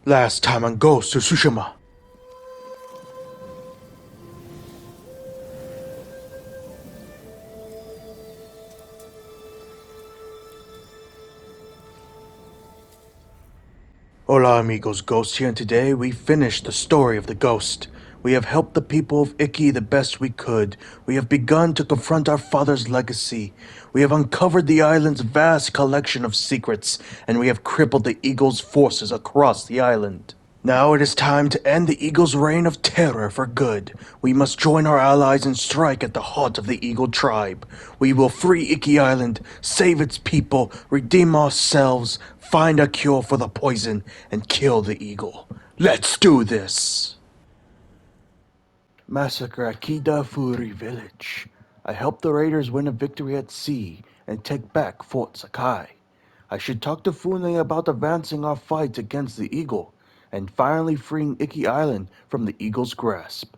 Last time on Ghost of Tsushima. Hola amigos, Ghost here, and today we finished the story of the ghost. We have helped the people of Iki the best we could. We have begun to confront our father's legacy. We have uncovered the island's vast collection of secrets, and we have crippled the Eagle's forces across the island. Now it is time to end the Eagle's reign of terror for good. We must join our allies and strike at the heart of the Eagle tribe. We will free Iki Island, save its people, redeem ourselves, find a cure for the poison, and kill the Eagle. Let's do this! Massacre at Kidafure village. I helped the raiders win a victory at sea and take back Fort Sakai. I should talk to Fune about advancing our fight against the Eagle and finally freeing Iki Island from the Eagle's grasp.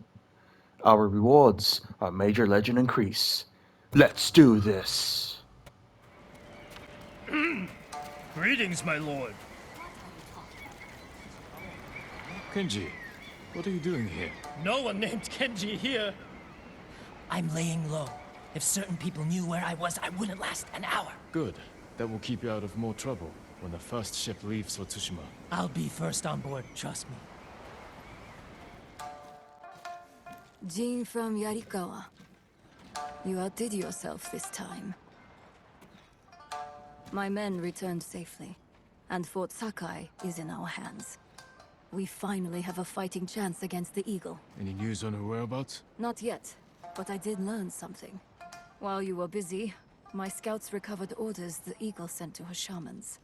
Our rewards are major legend increase. Let's do this. Greetings, my lord. Kenji, what are you doing here? No one named Kenji here. I'm laying low. If certain people knew where I was, I wouldn't last an hour. Good. That will keep you out of more trouble when the first ship leaves for Tsushima. I'll be first on board, trust me. Jean from Yarikawa. You outdid yourself this time. My men returned safely, and Fort Sakai is in our hands. We finally have a fighting chance against the Eagle. Any news on her whereabouts? Not yet, but I did learn something. While you were busy, my scouts recovered orders the Eagle sent to her shamans.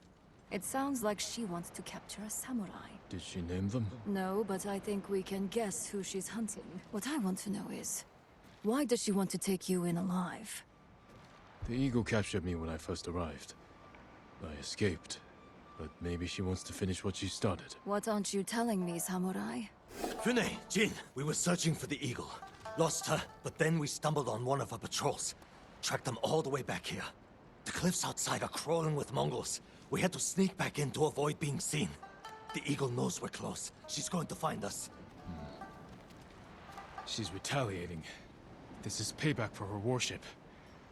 It sounds like she wants to capture a samurai. Did she name them? No, but I think we can guess who she's hunting. What I want to know is, why does she want to take you in alive? The Eagle captured me when I first arrived. I escaped, but maybe she wants to finish what she started. What aren't you telling me, samurai? Fune, Jin, we were searching for the Eagle. Lost her, but then we stumbled on one of her patrols. Tracked them all the way back here. The cliffs outside are crawling with Mongols. We had to sneak back in to avoid being seen. The Eagle knows we're close. She's going to find us. She's retaliating. This is payback for her warship,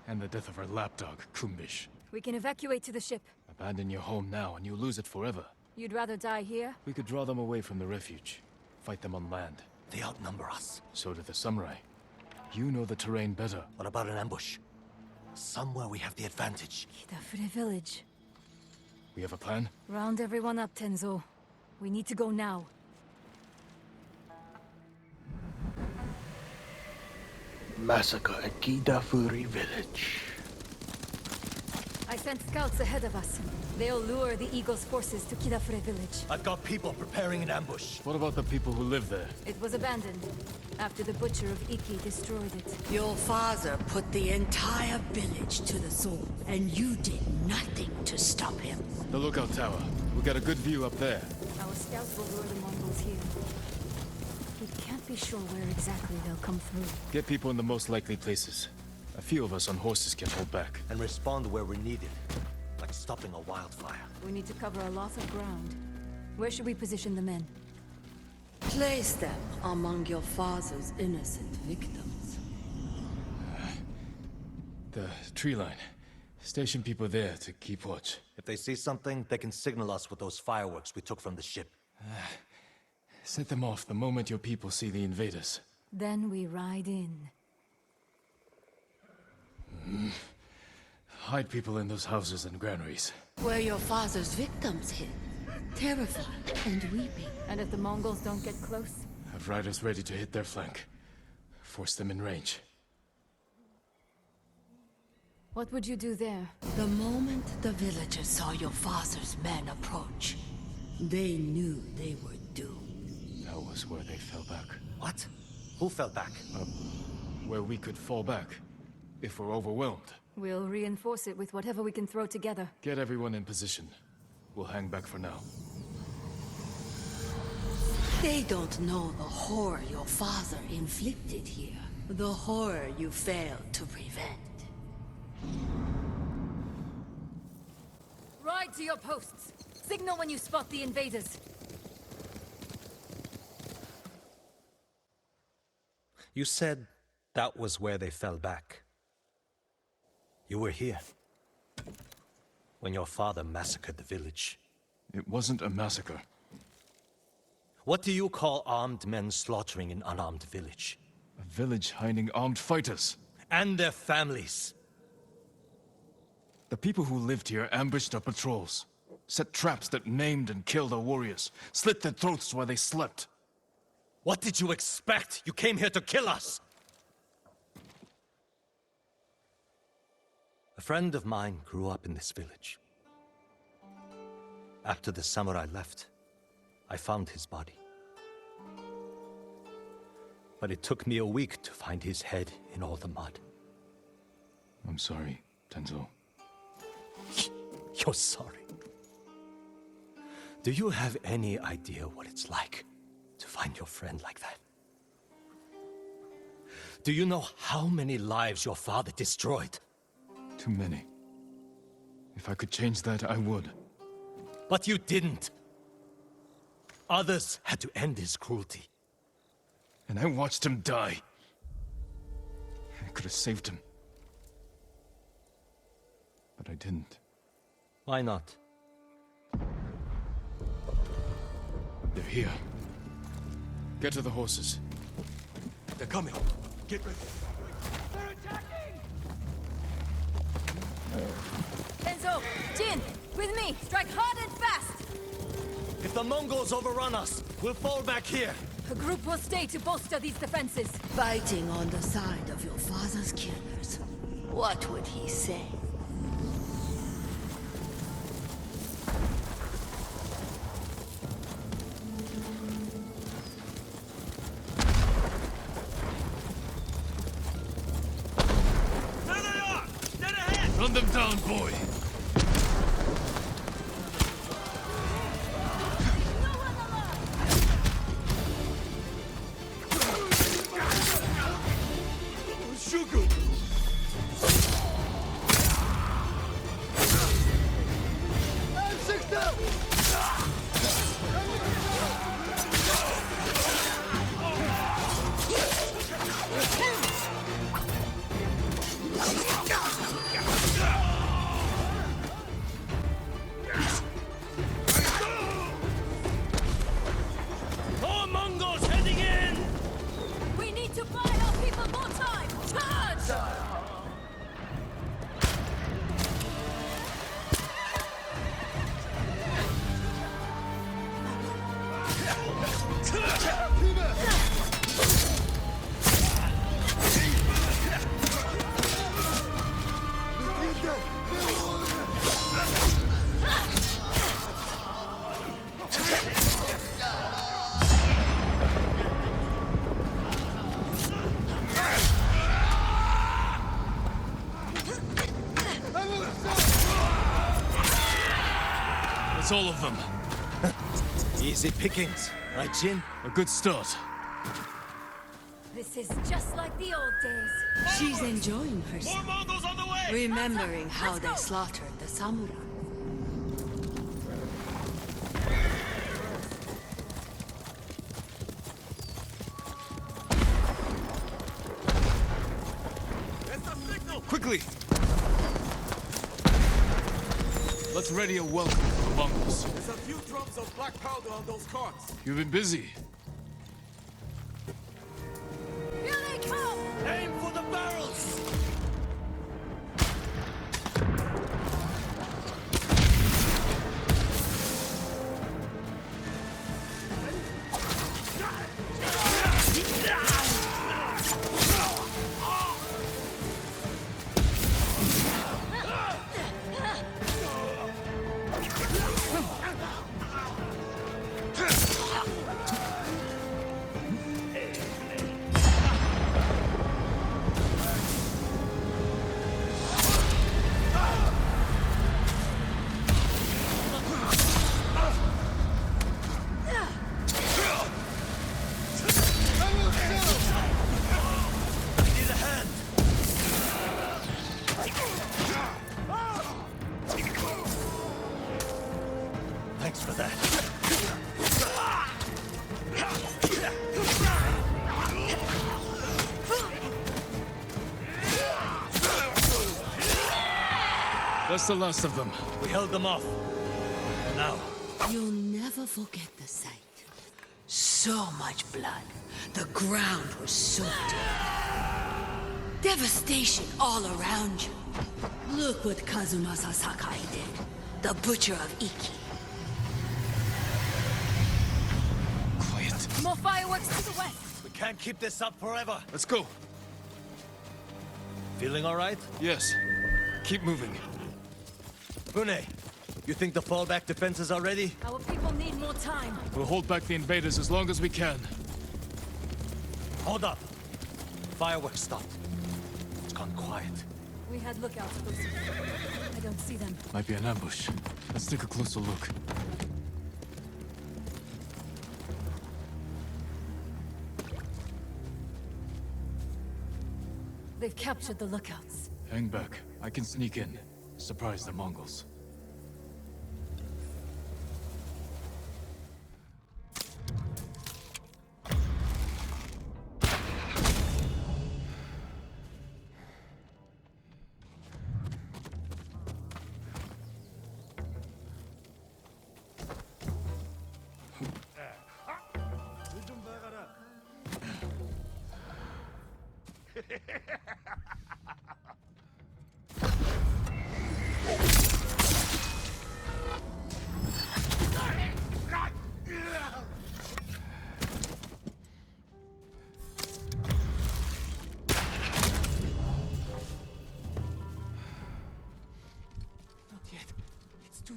and the death of her lapdog, Kumbish. We can evacuate to the ship. Abandon your home now, and you lose it forever. You'd rather die here? We could draw them away from the refuge. Fight them on land. They outnumber us. So do the samurai. You know the terrain better. What about an ambush? Somewhere we have the advantage. Kidafure village. We have a plan? Round everyone up, Tenzo. We need to go now. Massacre at Kidafure village. I sent scouts ahead of us. They'll lure the Eagle's forces to Kidafure village. I've got people preparing an ambush. What about the people who live there? It was abandoned after the Butcher of Iki destroyed it. Your father put the entire village to the sword, and you did nothing to stop him. The lookout tower. We got a good view up there. Our scouts will lure the Mongols here. We can't be sure where exactly they'll come through. Get people in the most likely places. A few of us on horses can hold back. And respond where we're needed. Like stopping a wildfire. We need to cover a lot of ground. Where should we position the men? Place them among your father's innocent victims. The tree line. Station people there to keep watch. If they see something, they can signal us with those fireworks we took from the ship. Set them off the moment your people see the invaders. Then we ride in. Hide people in those houses and granaries. Where your father's victims hid, terrified and weeping. And if the Mongols don't get close? Have riders ready to hit their flank. Force them in range. What would you do there? The moment the villagers saw your father's men approach, they knew they were doomed. That was where they fell back. What? Who fell back? Where we could fall back. If we're overwhelmed. We'll reinforce it with whatever we can throw together. Get everyone in position. We'll hang back for now. They don't know the horror your father inflicted here. The horror you failed to prevent. Ride to your posts. Signal when you spot the invaders. You said that was where they fell back. You were here when your father massacred the village. It wasn't a massacre. What do you call armed men slaughtering an unarmed village? A village hiding armed fighters. And their families. The people who lived here ambushed our patrols, set traps that maimed and killed our warriors, slit their throats while they slept. What did you expect? You came here to kill us! A friend of mine grew up in this village. After the samurai left, I found his body. But it took me a week to find his head in all the mud. I'm sorry, Tenzo. You're sorry. Do you have any idea what it's like to find your friend like that? Do you know how many lives your father destroyed? Too many. If I could change that, I would. But you didn't. Others had to end his cruelty. And I watched him die. I could have saved him. But I didn't. Why not? They're here. Get to the horses. They're coming. Get ready. Tenzo, Jin, with me. Strike hard and fast. If the Mongols overrun us, we'll fall back here. A group will stay to bolster these defenses. Fighting on the side of your father's killers. What would he say? There they are! Dead ahead! Run them down, boy! More Mongols heading in! We need to buy our people more time. Charge! That's all of them. Easy pickings, right, Jin? A good start. This is just like the old days. She's enjoying herself, More Mongols on the way! remembering how they slaughtered the samurai. Quickly! Let's ready a welcome for the Mongols. There's a few drums of black powder on those carts. You've been busy. Here they come! Aim for the barrels! That's the last of them. We held them off. Now, You'll never forget the sight. So much blood. The ground was soaked. Devastation all around you. Look what Kazumasa Sakai did. The butcher of Iki. Quiet. More fireworks to the west! we can't keep this up forever. Let's go. Feeling all right? Yes. Keep moving. Fune, you think the fallback defenses are ready? Our people need more time. We'll hold back the invaders as long as we can. Hold up. Fireworks stopped. It's gone quiet. We had lookouts closer. I don't see them. Might be an ambush. Let's take a closer look. They've captured the lookouts. Hang back. I can sneak in. Surprise the Mongols.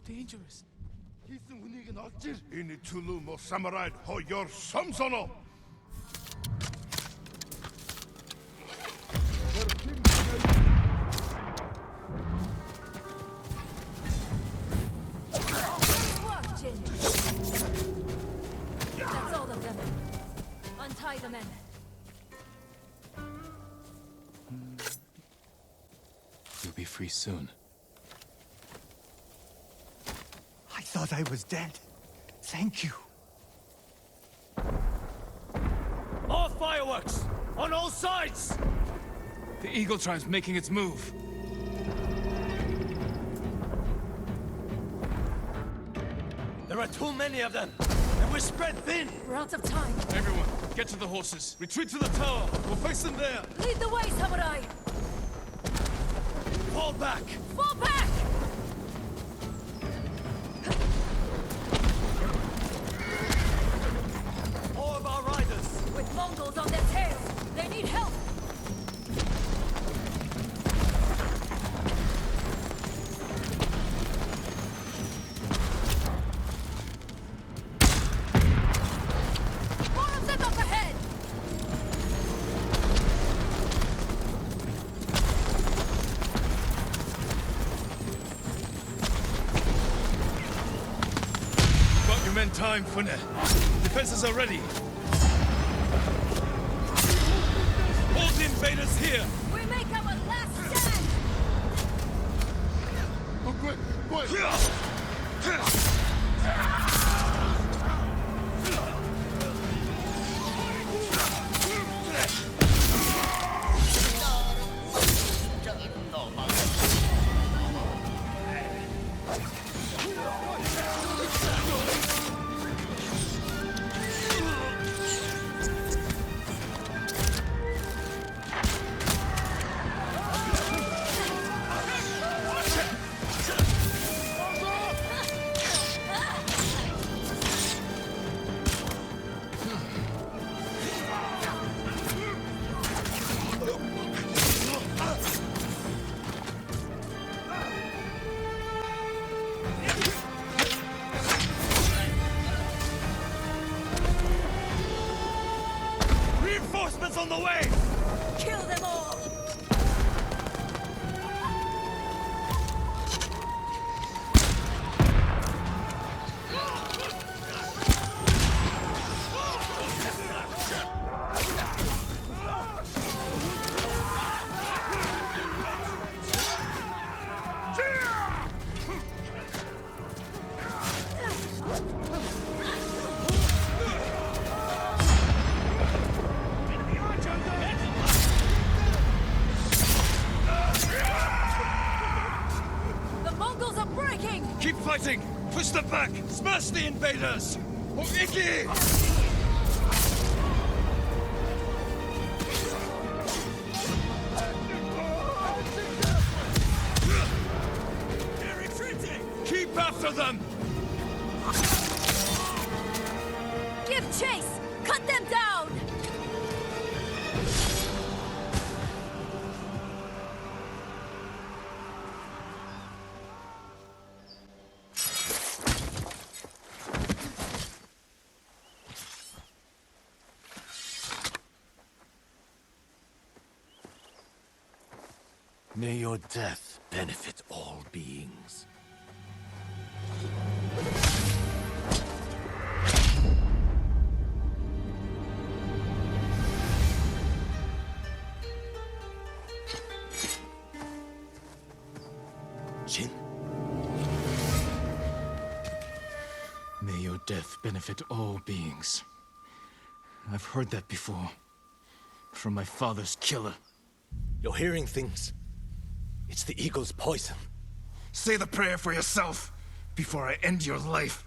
Dangerous. Ini Tulu mo samurai ho your samsono. Work, Jin. That's all of them. Untie the men. You'll be free soon. I thought I was dead. Thank you. More fireworks! On all sides! The Eagle Tribe's making its move. There are too many of them, and we're spread thin! We're out of time. Everyone, get to the horses. Retreat to the tower. We'll face them there. Lead the way, samurai! Fall back! Fall back! All of our riders! With Mongols on their tails, they need help! More of them up ahead! Got your men time, Fune. Defenses are ready. Hold the invaders here. We make our last stand! Oh, quick, quick! Reinforcements on the way! Kill them all! Push them back! Smash the invaders! Oh, Iki! They're retreating! Keep after them! Give chase! Cut them down! May your death benefit all beings. Jin? May your death benefit all beings. I've heard that before. From my father's killer. You're hearing things. It's the eagle's poison. Say the prayer for yourself before I end your life.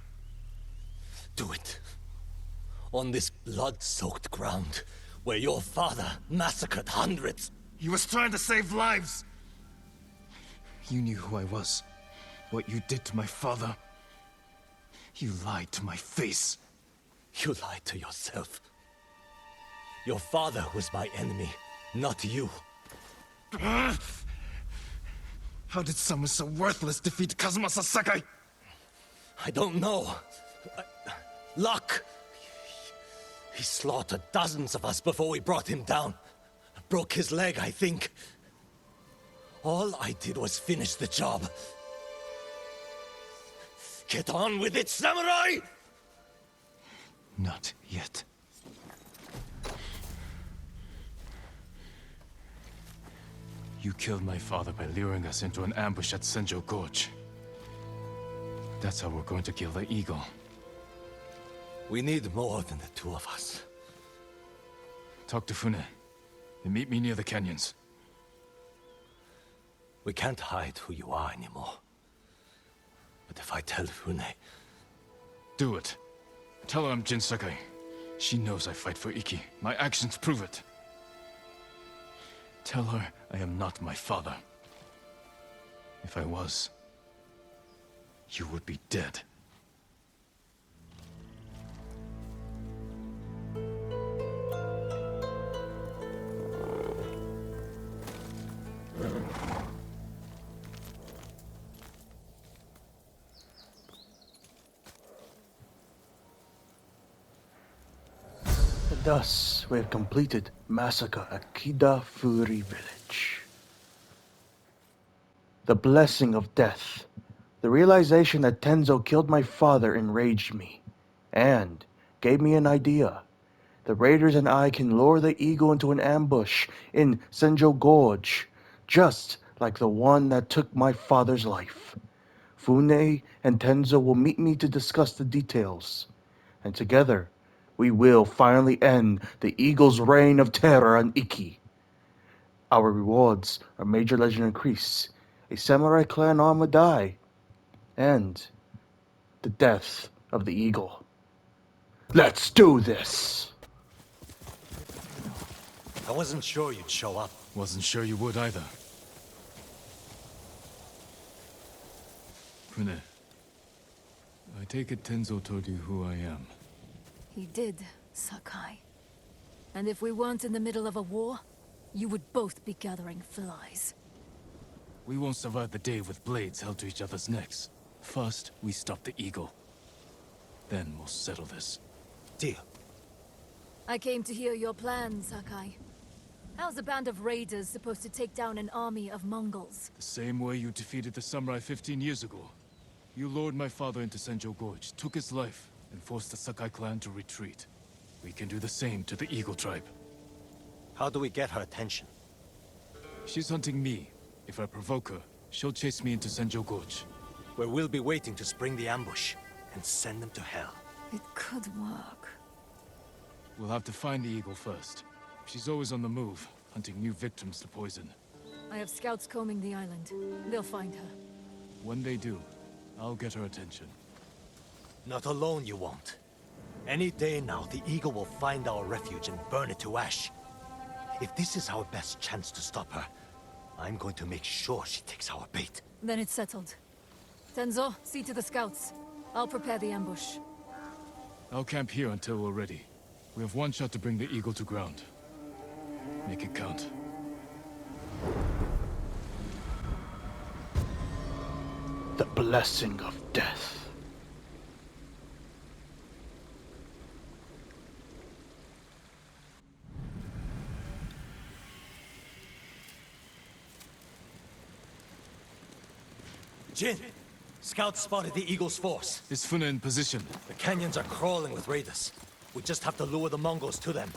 Do it. On this blood-soaked ground, where your father massacred hundreds. He was trying to save lives. You knew who I was. What you did to my father. You lied to my face. You lied to yourself. Your father was my enemy, not you. How did someone so worthless defeat Kazuma Sakai? I don't know. Luck! He slaughtered dozens of us before we brought him down. Broke his leg, I think. All I did was finish the job. Get on with it, samurai! Not yet. You killed my father by luring us into an ambush at Senjo Gorge. That's how we're going to kill the eagle. We need more than the two of us. Talk to Fune, and meet me near the canyons. We can't hide who you are anymore. But if I tell Fune... Do it. Tell her I'm Jin Sakai. She knows I fight for Iki. My actions prove it. Tell her I am not my father. If I was, you would be dead. Thus, we have completed Massacre at Kidafure village. The blessing of death. The realization that Tenzo killed my father enraged me, and gave me an idea. The raiders and I can lure the eagle into an ambush in Senjo Gorge, just like the one that took my father's life. Fune and Tenzo will meet me to discuss the details, and together, we will finally end the eagle's reign of terror on Iki. Our rewards are major legend increase, a samurai clan armor die, and the death of the eagle. Let's do this! I wasn't sure you'd show up. Wasn't sure you would either. Fune, I take it Tenzo told you who I am. He did, Sakai. And if we weren't in the middle of a war, you would both be gathering flies. We won't survive the day with blades held to each other's necks. First, we stop the eagle. Then we'll settle this. Deal. I came to hear your plan, Sakai. How's a band of raiders supposed to take down an army of Mongols? The same way you defeated the samurai 15 years ago. You lured my father into Senjo Gorge, took his life, and forced the Sakai clan to retreat. We can do the same to the Eagle tribe. How do we get her attention? She's hunting me. If I provoke her, she'll chase me into Senjo Gorge. Where we'll be waiting to spring the ambush and send them to hell. It could work. We'll have to find the Eagle first. She's always on the move, hunting new victims to poison. I have scouts combing the island. They'll find her. When they do, I'll get her attention. Not alone you won't. Any day now, the Eagle will find our refuge and burn it to ash. If this is our best chance to stop her, I'm going to make sure she takes our bait. Then it's settled. Tenzo, see to the scouts. I'll prepare the ambush. I'll camp here until we're ready. We have one shot to bring the Eagle to ground. Make it count. The blessing of death. Jin! Scouts spotted the Eagle's force. Is Fune in position? The canyons are crawling with raiders. We just have to lure the Mongols to them.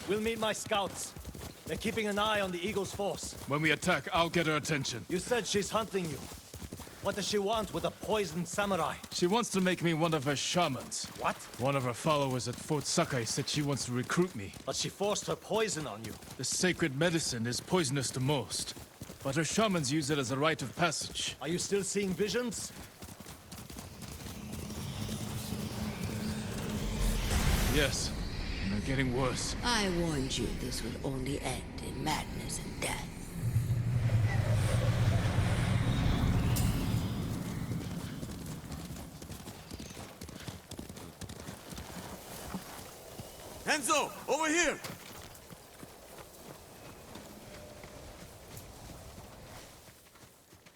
We'll meet my scouts. They're keeping an eye on the Eagle's force. When we attack, I'll get her attention. You said she's hunting you. What does she want with a poisoned samurai? She wants to make me one of her shamans. What? One of her followers at Fort Sakai said she wants to recruit me. But she forced her poison on you. The sacred medicine is poisonous to most, but her shamans use it as a rite of passage. Are you still seeing visions? Yes, and they're getting worse. I warned you this would only end in madness and death. Tenzo, over here!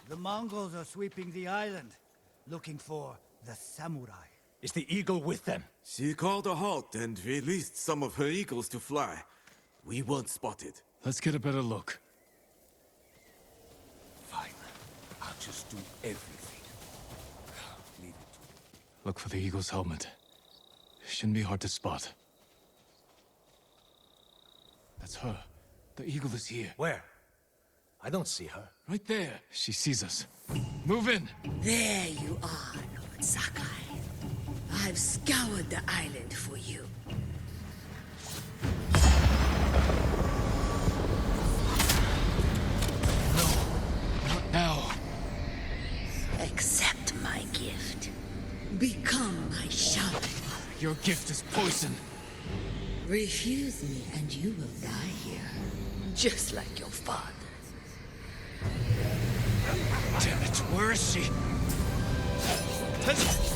The Mongols are sweeping the island, looking for the samurai. Is the Eagle with them? She called a halt and released some of her eagles to fly. We weren't spotted. Let's get a better look. Fine. I'll just do everything. Leave it to me. Look for the eagle's helmet. Shouldn't be hard to spot. That's her. The eagle is here. Where? I don't see her. Right there. She sees us. Move in! There you are, Lord Sakai. I've scoured the island for you. Not now. Accept my gift. Become my shaman. Your gift is poison. Refuse me and you will die here. Just like your father. Damn it, where is she? Tenzo!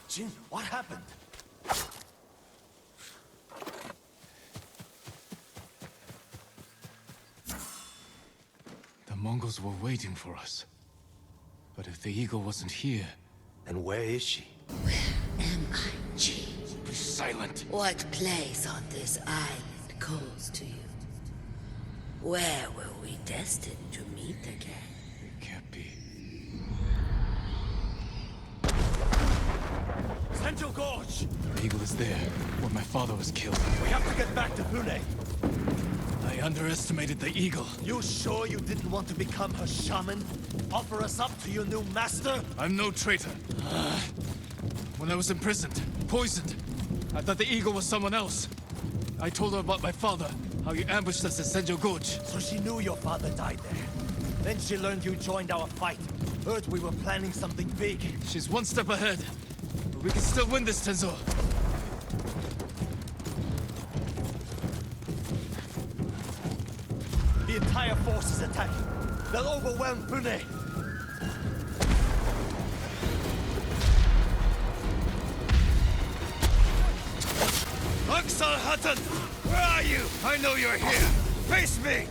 Jin, what happened? The Mongols were waiting for us. But if the eagle wasn't here... Then where is she? Where am I, Jin? Be silent. What place on this island calls to you? Where were we destined to meet again? It can't be. Central Gorge! The eagle is there, where my father was killed. We have to get back to Fune. I underestimated the eagle. You sure you didn't want to become her shaman? Offer us up to your new master? I'm no traitor. When I was imprisoned, poisoned, I thought the eagle was someone else. I told her about my father, how you ambushed us at Senjo Gorge. So she knew your father died there. Then she learned you joined our fight. Heard we were planning something big. She's one step ahead. But we can still win this, Tenzo. The entire force is attacking. They'll overwhelm Fune. Aksal Hatan! Where are you? I know you're here! Face me!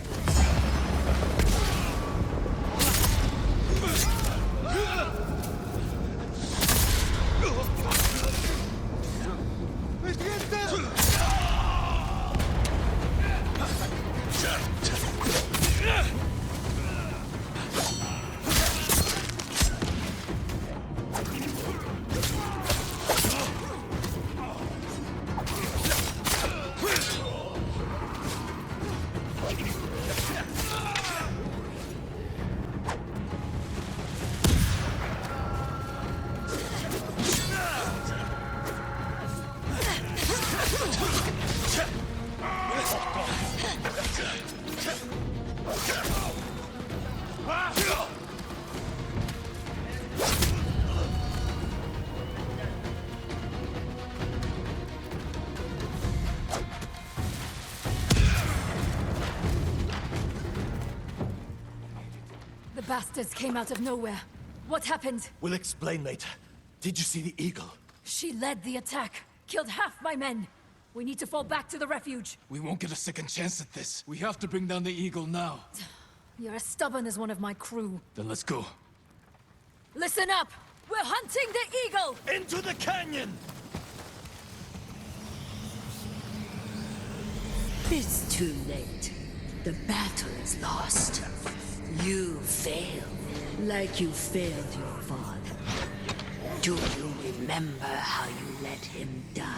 The bastards came out of nowhere. What happened? We'll explain later. Did you see the eagle? She led the attack. Killed half my men. We need to fall back to the refuge. We won't get a second chance at this. We have to bring down the eagle now. You're as stubborn as one of my crew. Then let's go. Listen up! We're hunting the eagle! Into the canyon! It's too late. The battle is lost. You failed, like you failed your father. Do you remember how you let him die?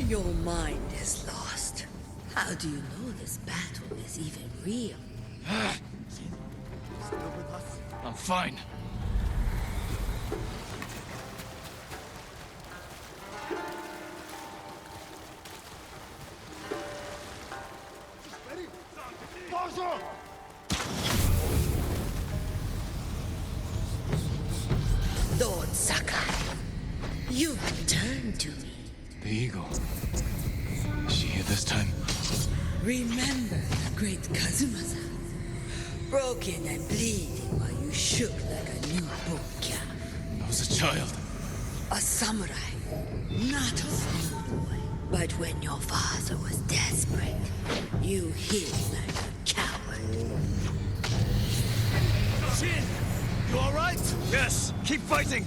Your mind is lost. How do you know this battle is even real? I'm fine. Lord Sakai, you returned to me. The eagle. Is she here this time? Remember the great Kazuma-san? Broken and bleeding while you shook like a newborn calf. I was a child. A samurai, not a small boy. But when your father was desperate, you hid like a coward. Jin! You alright? Yes, keep fighting!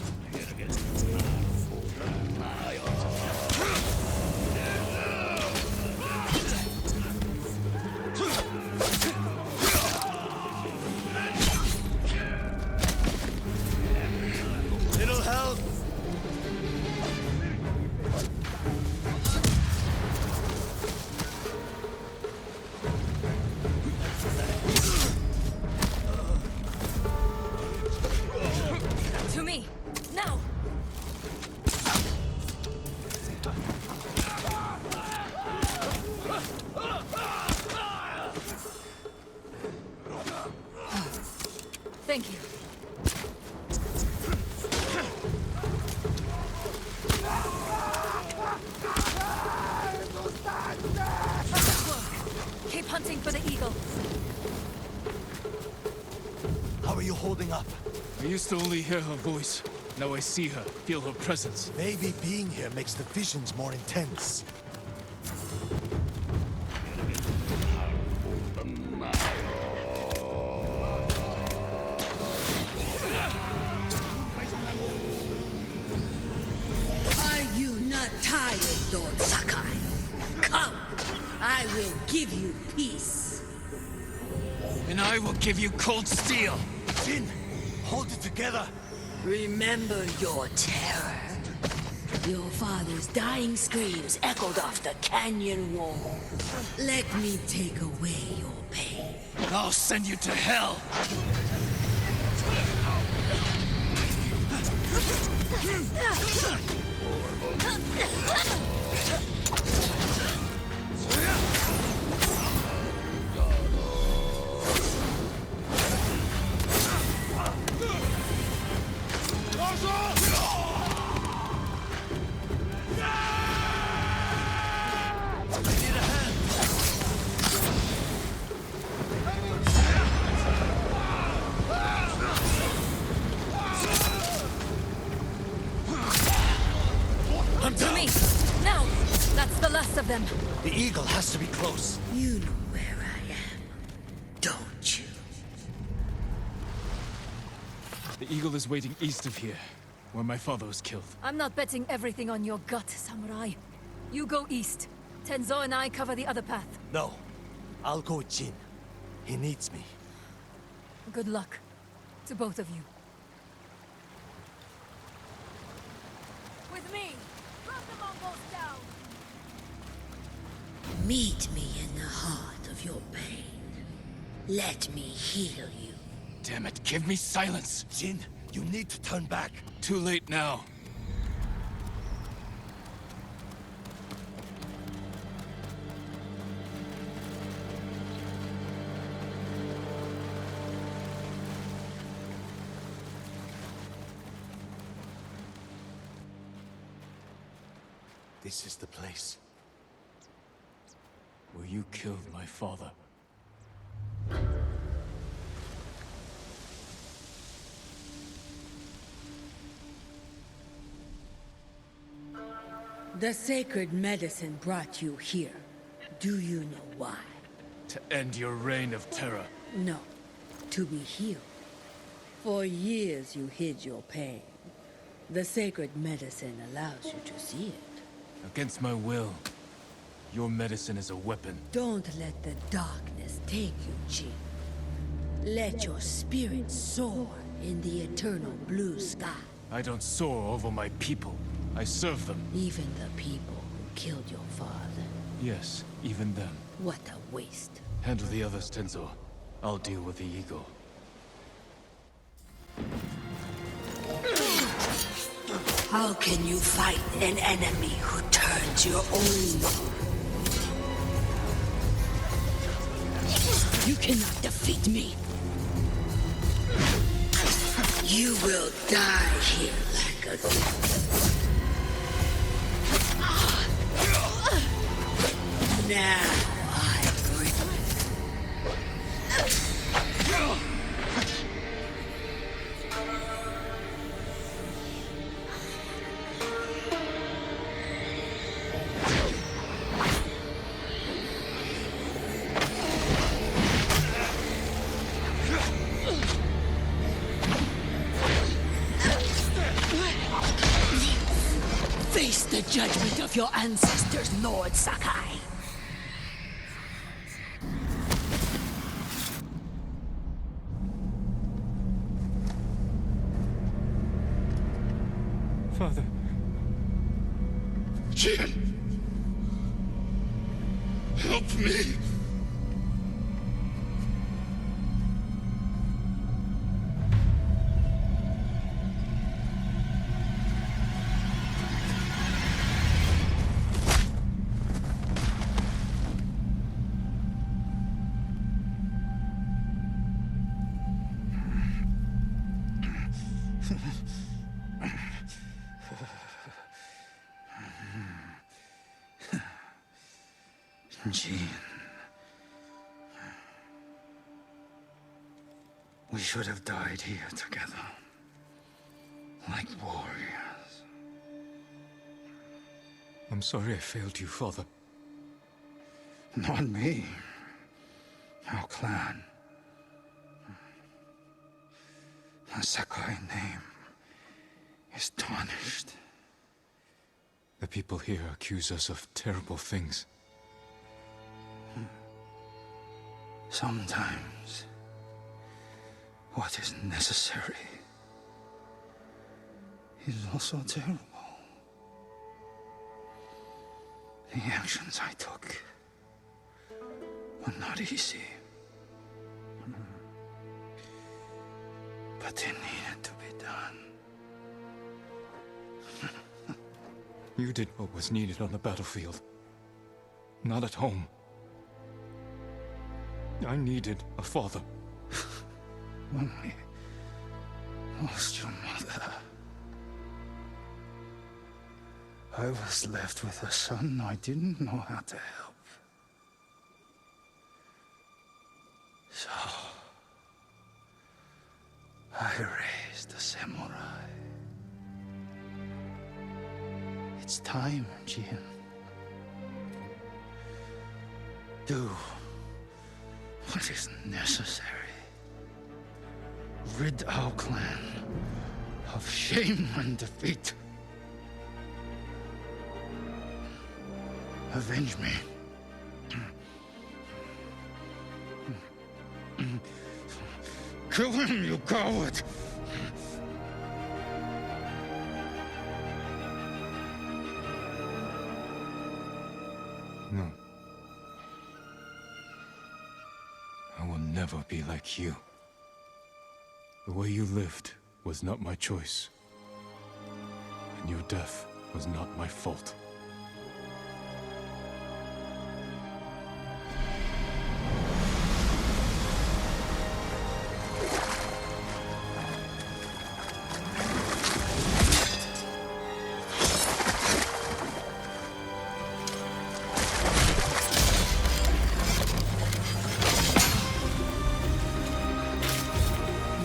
Little help! To me! Now! Thank you. Keep hunting for the eagle. How are you holding up? I used to only hear her voice. Now I see her, feel her presence. Maybe being here makes the visions more intense. Are you not tired, Lord Sakai? Come, I will give you peace. And I will give you cold steel. Jin, hold it together! Remember your terror. Your father's dying screams echoed off the canyon wall. Let me take away your pain. I'll send you to hell. To me! Now! That's the last of them. The eagle has to be close. You know where I am, don't you? The eagle is waiting east of here, where my father was killed. I'm not betting everything on your gut, samurai. You go east. Tenzo and I cover the other path. No, I'll go with Jin. He needs me. Good luck. To both of you. With me! Run the Mongols down! Meet me in the heart of your pain. Let me heal you. Damn it, give me silence. Jin, you need to turn back. Too late now. This is the place. Where you killed my father. The sacred medicine brought you here. Do you know why? To end your reign of terror. No, to be healed. For years you hid your pain. The sacred medicine allows you to see it. Against my will. Your medicine is a weapon. Don't let the darkness take you, Jin. Let your spirit soar in the eternal blue sky. I don't soar over my people. I serve them. Even the people who killed your father. Yes, even them. What a waste. Handle the others, Tenzo. I'll deal with the eagle. How can you fight an enemy who turns your own? You cannot defeat me. You will die here like a... Now I bring Face the judgment of your ancestors, Lord Sakai. Father. Jin! Help me! Jin. We should have died here together. Like warriors. I'm sorry I failed you, Father. Not me. Our clan. The Sakai name is tarnished. The people here accuse us of terrible things. Sometimes, what is necessary is also terrible. The actions I took were not easy. But they needed to be done. You did what was needed on the battlefield. Not at home. I needed a father. When we lost your mother, I was left with a son I didn't know how to help. So, I raised a samurai. It's time, Jin. Do what is necessary. Rid our clan of shame and defeat. Avenge me. Kill him, you coward! No. I will never be like you. The way you lived was not my choice. And your death was not my fault.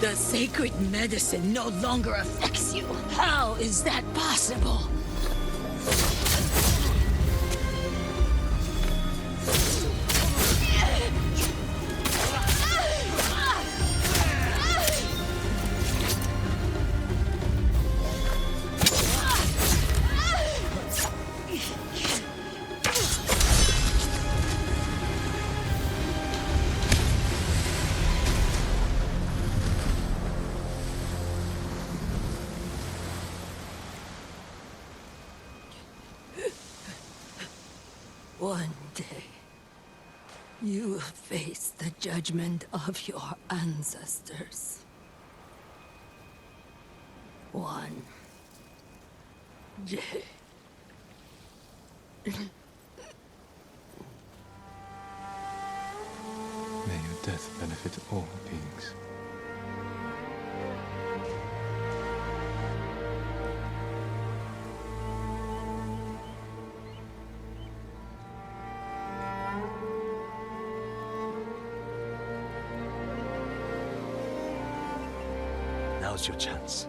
The sacred medicine no longer affects you. How is that possible? One day, you will face the judgment of your ancestors. One day. May your death benefit all beings. Now's your chance.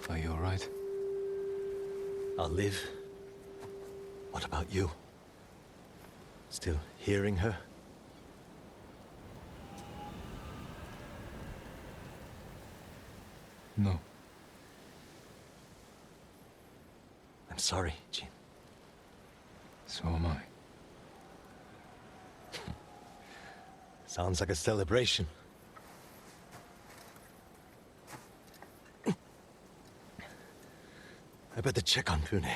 Are you all right? I'll live. What about you? Still hearing her? No. I'm sorry, Jin. So am I. Sounds like a celebration. I better check on Fune.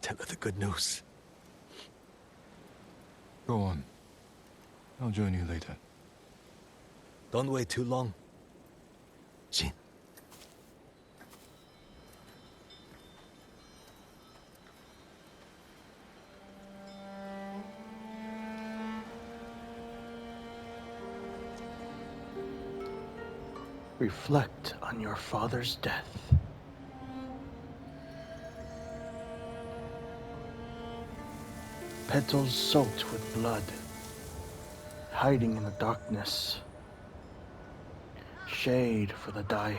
Tell her the good news. Go on. I'll join you later. Don't wait too long. Jin. Reflect on your father's death. Petals soaked with blood, hiding in the darkness. Shade for the dying.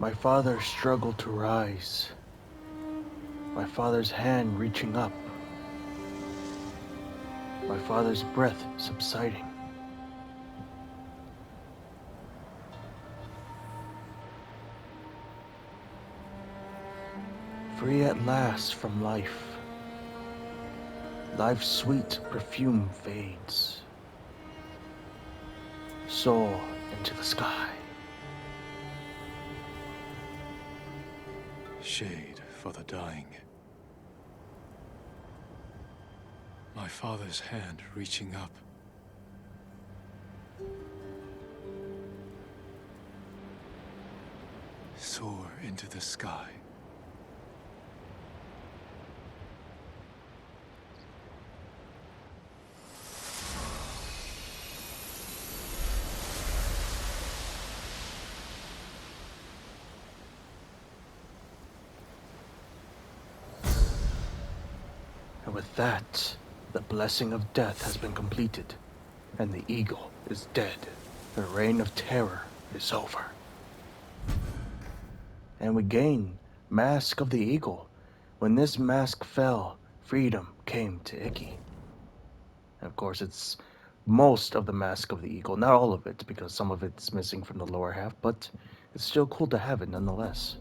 My father struggled to rise. My father's hand reaching up. My father's breath subsiding. Free at last from life. Life's sweet perfume fades. Soar into the sky. Shade for the dying. My father's hand reaching up. Soar into the sky. And with that, the blessing of death has been completed, and the eagle is dead. The reign of terror is over. And we gain Mask of the Eagle. When this mask fell, freedom came to Iki. And of course, it's most of the Mask of the Eagle, not all of it, because some of it's missing from the lower half, but it's still cool to have it nonetheless.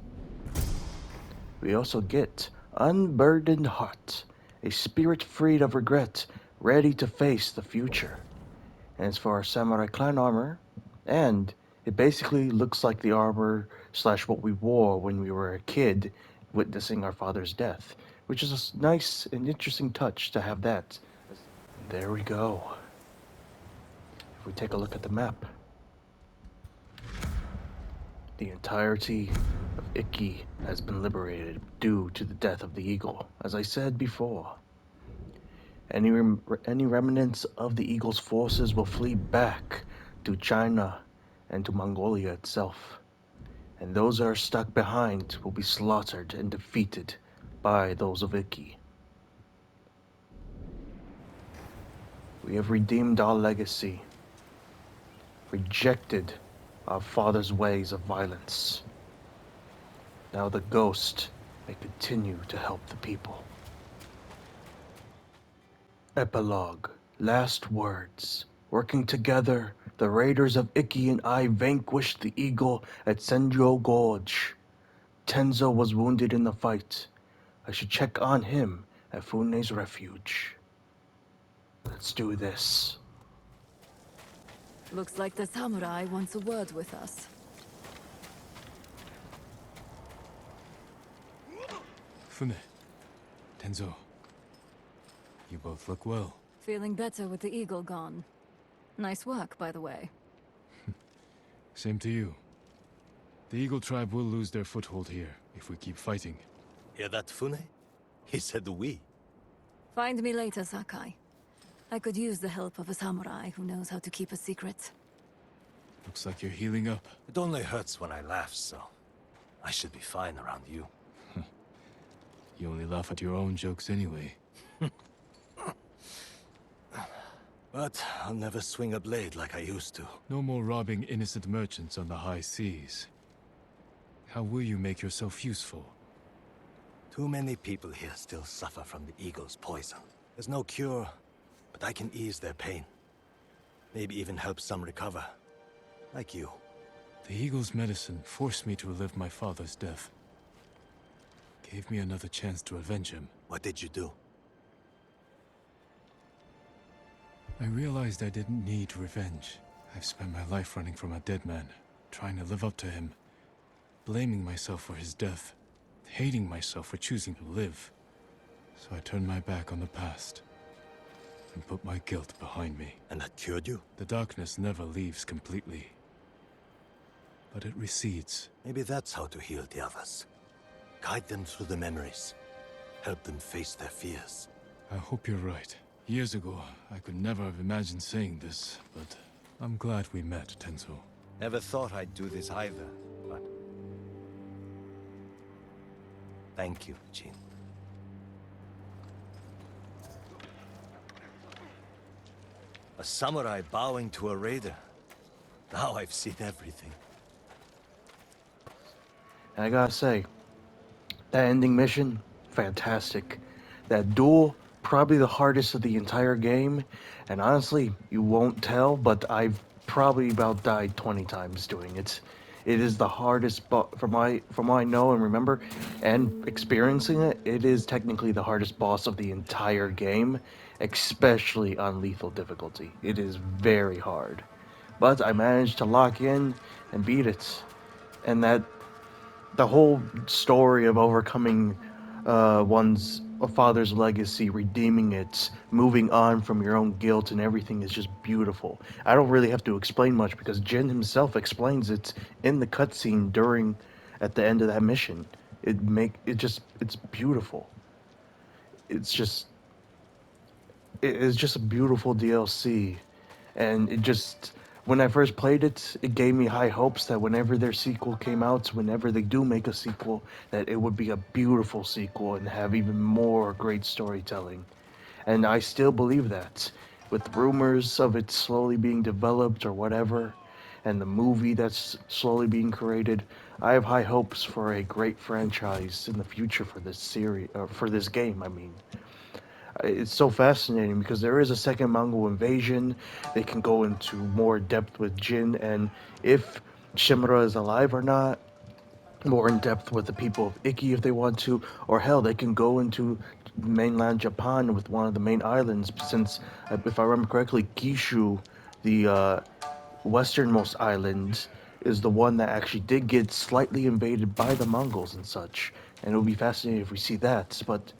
We also get Unburdened Heart, a spirit freed of regret, ready to face the future. And it's for our Samurai Clan armor, and it basically looks like the armor / what we wore when we were a kid witnessing our father's death, which is a nice and interesting touch to have that. There we go. If we take a look at the map, the entirety of Iki has been liberated due to the death of the eagle, as I said before. Any remnants of the eagle's forces will flee back to China and to Mongolia itself. And those that are stuck behind will be slaughtered and defeated by those of Iki. We have redeemed our legacy, rejected our father's ways of violence. Now the ghost may continue to help the people. Epilogue. Last words. Working together, the raiders of Iki and I vanquished the eagle at Senjo Gorge. Tenzo was wounded in the fight. I should check on him at Fune's refuge. Let's do this. Looks like the samurai wants a word with us. Fune, Tenzo, you both look well. Feeling better with the eagle gone. Nice work, by the way. Same to you. The Eagle tribe will lose their foothold here if we keep fighting. Hear that, Fune? He said we. Find me later, Sakai. I could use the help of a samurai who knows how to keep a secret. Looks like you're healing up. It only hurts when I laugh, so I should be fine around you. You only laugh at your own jokes anyway. But I'll never swing a blade like I used to. No more robbing innocent merchants on the high seas. How will you make yourself useful? Too many people here still suffer from the Eagle's poison. There's no cure, but I can ease their pain. Maybe even help some recover. Like you. The Eagle's medicine forced me to relive my father's death. Gave me another chance to avenge him. What did you do? I realized I didn't need revenge. I've spent my life running from a dead man, trying to live up to him, blaming myself for his death, hating myself for choosing to live. So I turned my back on the past and put my guilt behind me. And that cured you? The darkness never leaves completely, but it recedes. Maybe that's how to heal the others. Guide them through the memories. Help them face their fears. I hope you're right. Years ago, I could never have imagined saying this, but I'm glad we met, Tenzo. Never thought I'd do this either, but... Thank you, Jin. A samurai bowing to a raider. Now I've seen everything. And I gotta say, that ending mission, fantastic. That duel, probably the hardest of the entire game. And honestly, you won't tell, but I've probably about died 20 times doing it. It is the hardest, from what I know and remember, and experiencing it, it is technically the hardest boss of the entire game, especially on lethal difficulty. It is very hard. But I managed to lock in and beat it. And that, the whole story of overcoming one's father's legacy, redeeming it, moving on from your own guilt and everything is just beautiful. I don't really have to explain much because Jin himself explains it in the cutscene at the end of that mission. It's beautiful. It's just a beautiful DLC, and when I first played it, it gave me high hopes that whenever their sequel came out, whenever they do make a sequel, that it would be a beautiful sequel and have even more great storytelling. And I still believe that. With rumors of it slowly being developed or whatever, and the movie that's slowly being created, I have high hopes for a great franchise in the future for this series, or for this game, I mean. It's so fascinating because there is a second Mongol invasion. They can go into more depth with Jin and if Shimura is alive or not. More in depth with the people of Iki if they want to. Or hell, they can go into mainland Japan with one of the main islands since, if I remember correctly, Kishu, the westernmost island, is the one that actually did get slightly invaded by the Mongols and such. And it would be fascinating if we see that. But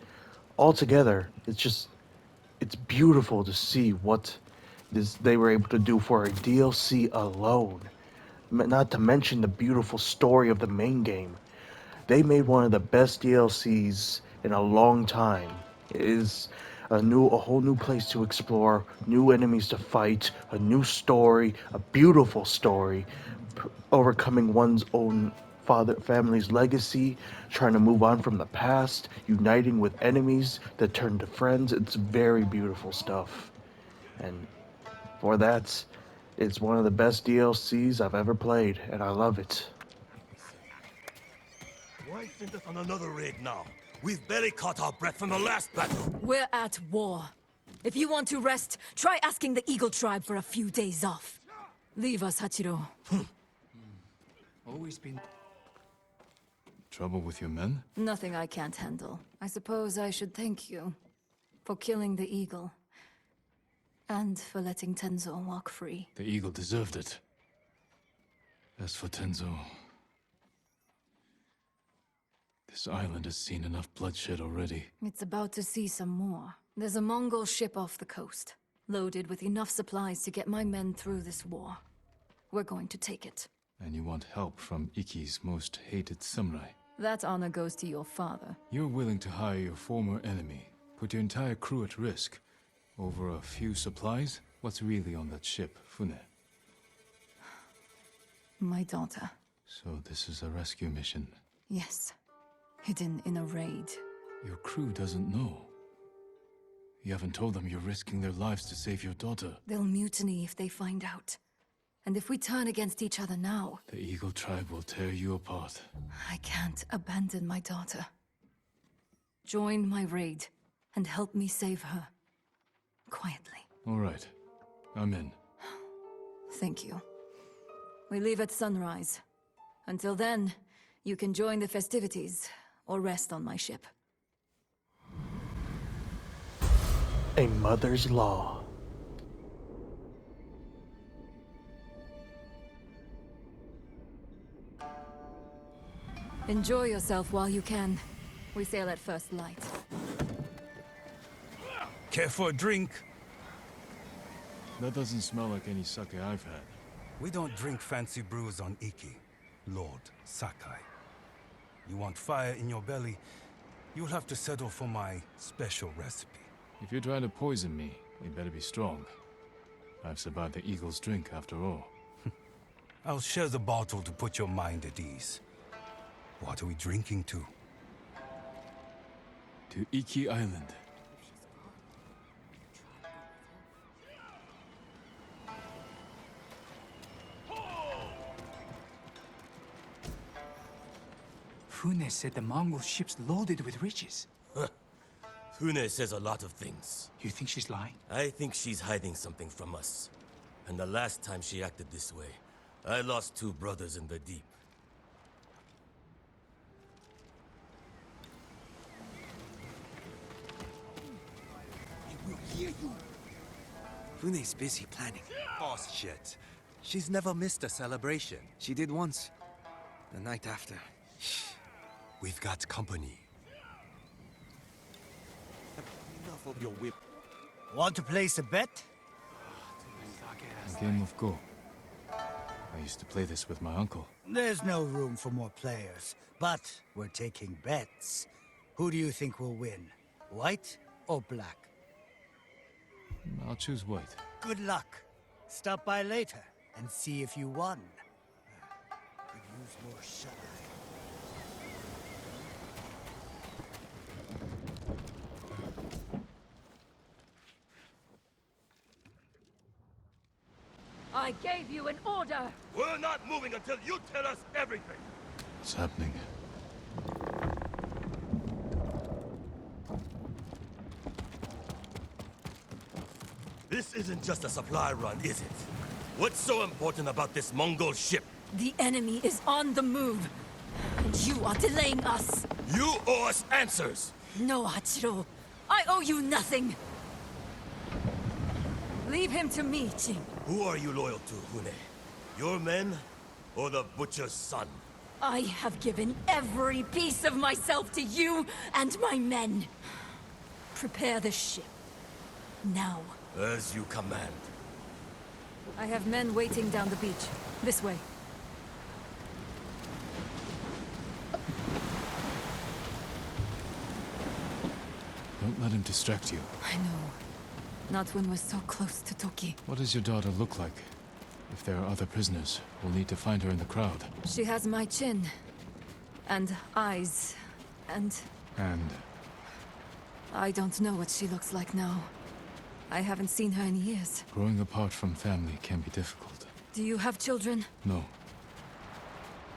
altogether, it's beautiful to see what they were able to do for a DLC alone. Not to mention the beautiful story of the main game. They made one of the best DLCs in a long time. a whole new place to explore, new enemies to fight, a new story, a beautiful story, overcoming one's own family's legacy, trying to move on from the past, uniting with enemies that turn to friends. It's very beautiful stuff. And for that, it's one of the best DLCs I've ever played, and I love it. Why send us on another raid now? We've barely caught our breath from the last battle. We're at war. If you want to rest, try asking the Eagle tribe for a few days off. Leave us, Hachiro. Always been... Trouble with your men? Nothing I can't handle. I suppose I should thank you for killing the Eagle. And for letting Tenzo walk free. The Eagle deserved it. As for Tenzo... This island has seen enough bloodshed already. It's about to see some more. There's a Mongol ship off the coast, loaded with enough supplies to get my men through this war. We're going to take it. And you want help from Iki's most hated samurai. That honor goes to your father. You're willing to hire your former enemy, put your entire crew at risk, over a few supplies? What's really on that ship, Fune? My daughter. So this is a rescue mission. Yes. Hidden in a raid. Your crew doesn't know. You haven't told them you're risking their lives to save your daughter. They'll mutiny if they find out. And if we turn against each other now... The Eagle tribe will tear you apart. I can't abandon my daughter. Join my raid, and help me save her. Quietly. All right. I'm in. Thank you. We leave at sunrise. Until then, you can join the festivities, or rest on my ship. A mother's law. Enjoy yourself while you can. We sail at first light. Care for a drink? That doesn't smell like any sake I've had. We don't drink fancy brews on Iki, Lord Sakai. You want fire in your belly, you'll have to settle for my special recipe. If you're trying to poison me, you better be strong. I've survived the Eagle's drink after all. I'll share the bottle to put your mind at ease. What are we drinking to? To Iki Island. Fune said the Mongol ship's loaded with riches. Fune says a lot of things. You think she's lying? I think she's hiding something from us. And the last time she acted this way, I lost 2 brothers in the deep. Fune's busy planning. Boss shit. She's never missed a celebration. She did once. The night after. We've got company. Enough of your whip. Want to place a bet? A game of Go. I used to play this with my uncle. There's no room for more players, but we're taking bets. Who do you think will win? White or black? I'll choose white. Good luck. Stop by later and see if you won. Could use more shut-eye. I gave you an order! We're not moving until you tell us everything! What's happening? This isn't just a supply run, is it? What's so important about this Mongol ship? The enemy is on the move, and you are delaying us. You owe us answers! No, Hachiro. I owe you nothing. Leave him to me, Jin. Who are you loyal to, Fune? Your men, or the butcher's son? I have given every piece of myself to you and my men. Prepare the ship. Now. As you command. I have men waiting down the beach. This way. Don't Don't let him distract you. I know. Not when we're so close to Toki. What does your daughter look like? If there are other prisoners, we'll need to find her in the crowd. She has my chin. And eyes. And... I don't know what she looks like now. I haven't seen her in years. Growing apart from family can be difficult. Do you have children? No.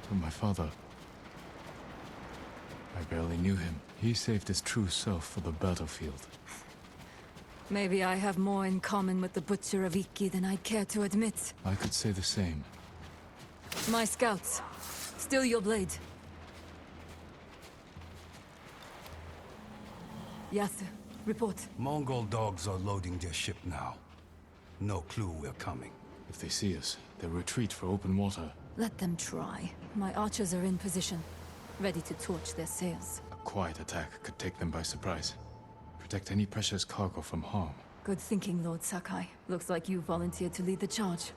But my father... I barely knew him. He saved his true self for the battlefield. Maybe I have more in common with the Butcher of Iki than I'd care to admit. I could say the same. My scouts. Still your blade. Yasu, report. Mongol dogs are loading their ship now. No clue we're coming. If they see us, they'll retreat for open water. Let them try. My archers are in position, ready to torch their sails. A quiet attack could take them by surprise. Protect any precious cargo from harm. Good thinking, Lord Sakai. Looks like you volunteered to lead the charge.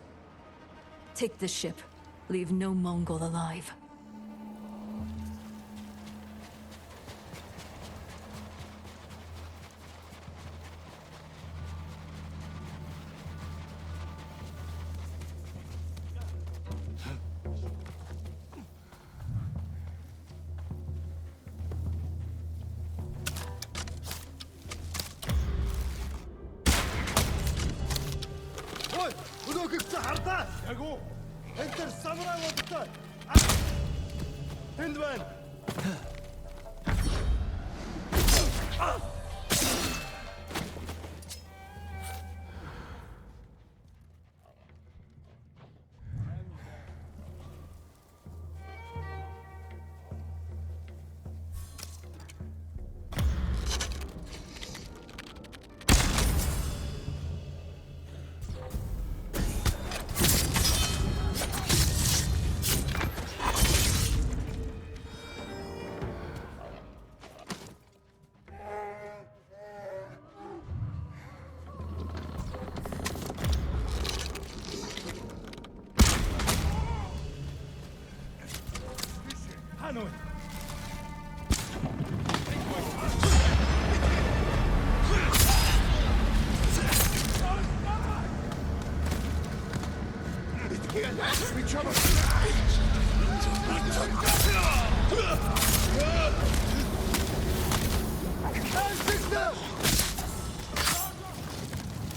Take the ship. Leave no Mongol alive.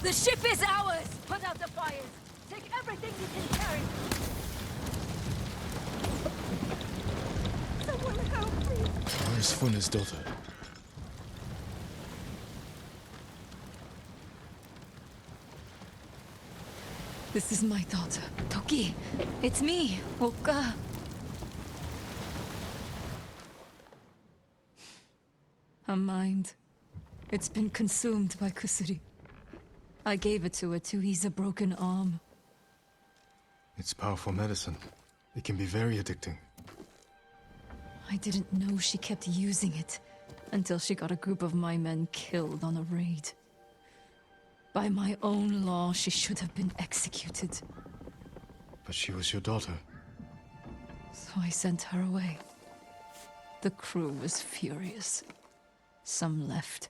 The ship is ours! Put out the fires! Take everything you can carry! Someone help me! Where's Fune's daughter? This is my daughter, Toki. It's me, Oka. Her mind. It's been consumed by Kusuri. I gave it to her to ease a broken arm. It's powerful medicine. It can be very addicting. I didn't know she kept using it until she got a group of my men killed on a raid. By my own law, she should have been executed. But she was your daughter. So I sent her away. The crew was furious. Some left.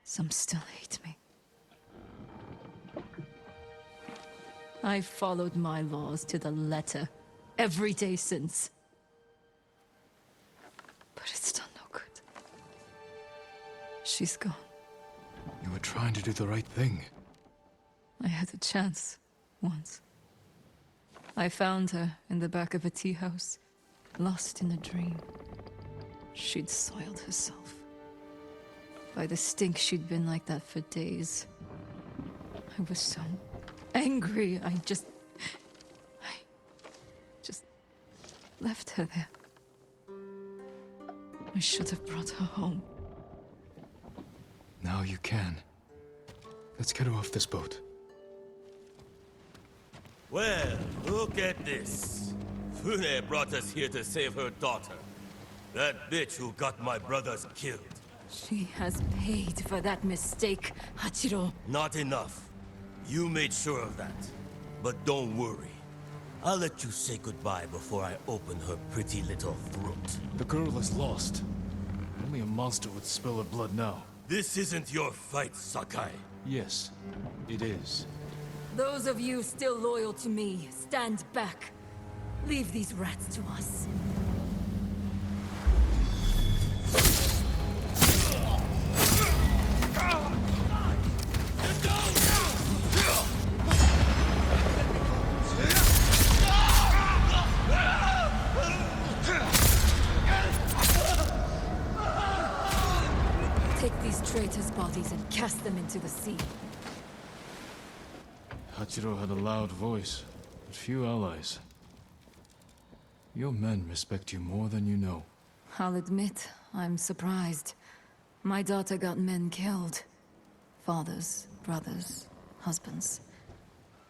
Some still hate me. I've followed my laws to the letter every day since. But it's done no good. She's gone. You were trying to do the right thing. I had a chance, once. I found her in the back of a tea house, lost in a dream. She'd soiled herself. By the stink, she'd been like that for days. I was so angry, I just left her there. I should have brought her home. Now you can. Let's get her off this boat. Well, look at this. Fune brought us here to save her daughter. That bitch who got my brothers killed. She has paid for that mistake, Hachiro. Not enough. You made sure of that. But don't worry. I'll let you say goodbye before I open her pretty little throat. The girl is lost. Only a monster would spill her blood now. This isn't your fight, Sakai. Yes, it is. Those of you still loyal to me, stand back. Leave these rats to us. Take these traitors' bodies and cast them into the sea. Hachiro had a loud voice, but few allies. Your men respect you more than you know. I'll admit, I'm surprised. My daughter got men killed. Fathers, brothers, husbands.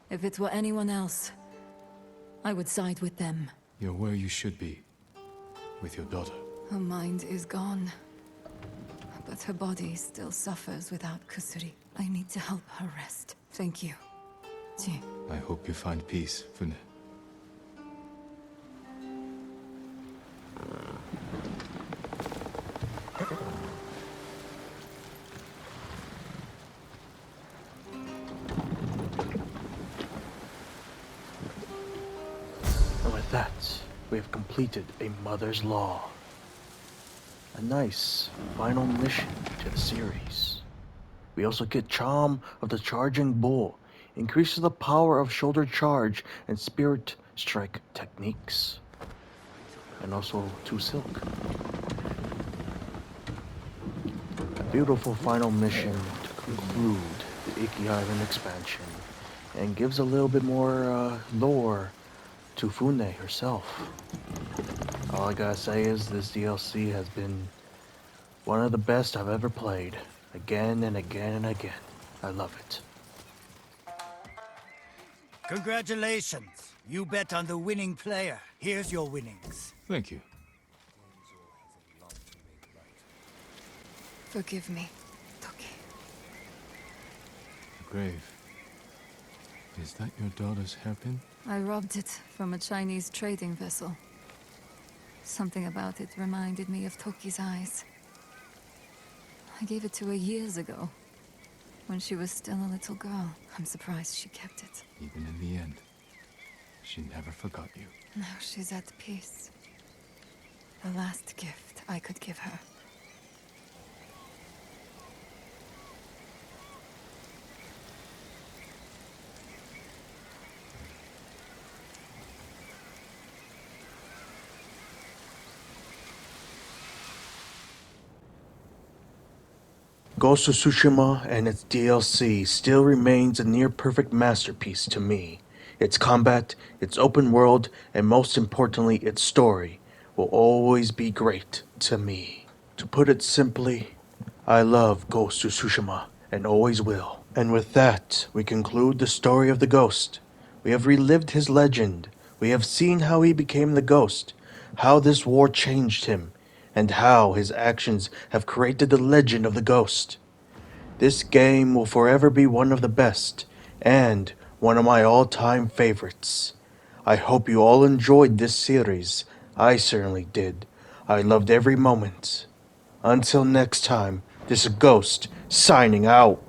If it were anyone else, I would side with them. You're where you should be, with your daughter. Her mind is gone. But her body still suffers without Kusuri. I need to help her rest. Thank you. Jin. I hope you find peace, Fune. And with that, we have completed a Mother's Law. A nice final mission to the series. We also get Charm of the Charging Bull, increases the power of shoulder charge and spirit strike techniques. And also 2 silk. A beautiful final mission to conclude the Iki Island expansion and gives a little bit more lore to Fune herself. All I gotta say is this DLC has been one of the best I've ever played. Again and again and again. I love it. Congratulations. You bet on the winning player. Here's your winnings. Thank you. Forgive me, Toki. The grave. Is that your daughter's hairpin? I robbed it from a Chinese trading vessel. Something about it reminded me of Toki's eyes. I gave it to her years ago, when she was still a little girl. I'm surprised she kept it. Even in the end, she never forgot you. Now she's at peace. The last gift I could give her. Ghost of Tsushima and its DLC still remains a near-perfect masterpiece to me. Its combat, its open world, and most importantly, its story will always be great to me. To put it simply, I love Ghost of Tsushima and always will. And with that, we conclude the story of the Ghost. We have relived his legend. We have seen how he became the Ghost, how this war changed him, and how his actions have created the legend of the Ghost. This game will forever be one of the best, and one of my all-time favorites. I hope you all enjoyed this series. I certainly did. I loved every moment. Until next time, this is Ghost, signing out.